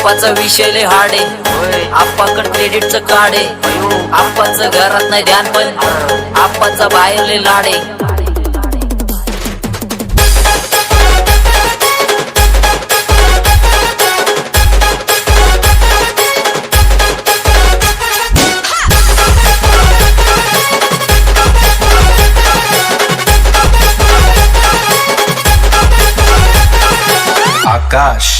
आप्पाचा विषय लय हार्ड आहे, आप्पाकड क्रेडिटचं कार्ड आहे, आप्पाचं घरात नाही ध्यान पण आप्पाचा बाहेर लय लाड आहे. आकाश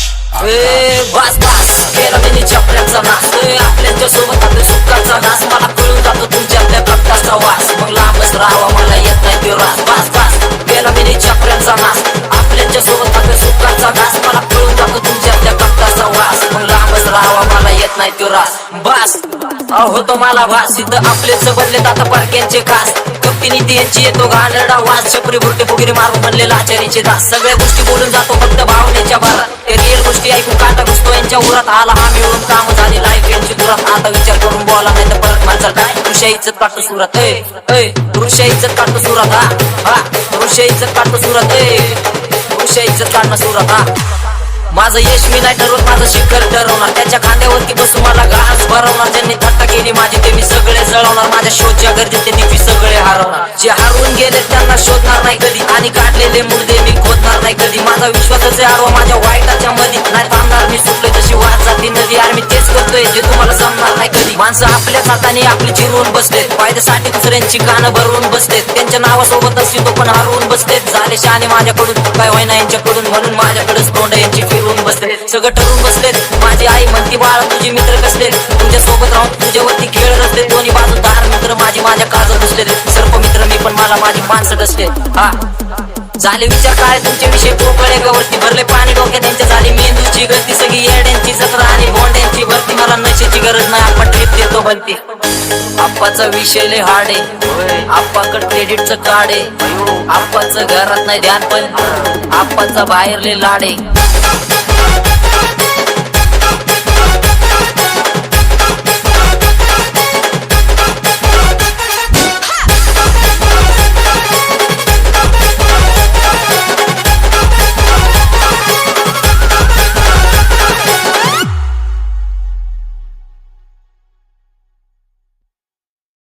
बस बस केला मी चपल्याचा नाश, आपल्याच्या सोबत आपल्या सुखाचा नाश. मला कळून जातो तुमच्या आपल्या कप्ताचा वास, मग लांबच राहावा मला येत नाही तो रास. बस बस केला मी चपल्याचा नाश, आपल्याच्या सोबत आपल्या सुखाचा नाश. मला कळून जातो तुमच्या आपल्या कप्ताचा वास, मग लांबच राहावा मला येत नाही तो रास. बस होतो मला भास, इथं आपलेच बनलेत आता परक्यांचे खास. कप्ती यांची येतो घाणेरडा वास, छपरी बुरटे फुगिरी मारून बनलेला आचारीचे दास. सगळ्या गोष्टी बोलून जातो फक्त भावनेच्या भरात, ते रिअल गोष्टी ऐकून काटा घुसतो यांच्या उरात. आला हा मिळून काम झाली लाईफ यांची दुरात. आता विचार करून बोला नाही तर परत माणसाल काय ऋषा इज्जत काढतो सुरात, ऋषा इज्जत काढतो सुरात. हा ऋषा इज्जत काढतो सुरात, ऋषा इज्जत काढणं सुरात. हा माझं यश मी नाही ठरवत, माझं शिखर ठरवणार. त्याच्या खांद्यावरती बसून मला घास भरवणार. ज्यांनी थट्टा केली माझी ते मी सगळे जळवणार. माझ्या शोधच्या गर्दीत त्यांनी मी सगळे हरवणार. जे हरवून गेले त्यांना शोधणार नाही कधी, आणि काढलेले मुर्दे मी खोदणार नाही कधी. माझा विश्वासाचे आरवा माझ्या वाईटाच्या मध्ये नाही थांबणार. मी सुटलोय तशी वाट जाती नदी, आणि मी तेच करतोय जे तुम्हाला जमणार नाही कधी. माणसं आपल्याच हाताने आपली चिरवून बसलेत, फायद्यासाठी दुसऱ्यांची कानं भरवून बसलेत. त्यांच्या नावासोबत असली तो पण हरवून बसलेत. झाले शहाणे माझ्याकडून काय होईना यांच्याकडून, म्हणून माझ्याकडेच तोंड यांची फिरवून बसलेत. सगळं ठरवून बसलेत. माझी आई म्हणती बाळा तुझे मित्र कसले, तुझ्या सोबत राहून तुझ्यावरती खेळ रचले. दोन्ही बाजू दार मित्र माझी माझ्या काळजात बसले. सर्प मित्र मी पण मला माझी माणसं डसले. हा झाले विचार काय तुमचे विषय पोकळे गवरती, भरले पाणी डोक्यात त्यांच्या. झाली मेंदूची गळती सगळी येड्यांची जत्रा आणि बोंड्यांची भरती. मला नशेची गरज नाही, आपण ट्रिप देतो बनते. आप्पाचा विषय लय हार्ड आहे, आप्पाकड क्रेडिटचं कार्ड आहे, आप्पाचं घरात नाही ध्यान पण आप्पाचा बाहेर लय लाड आहे.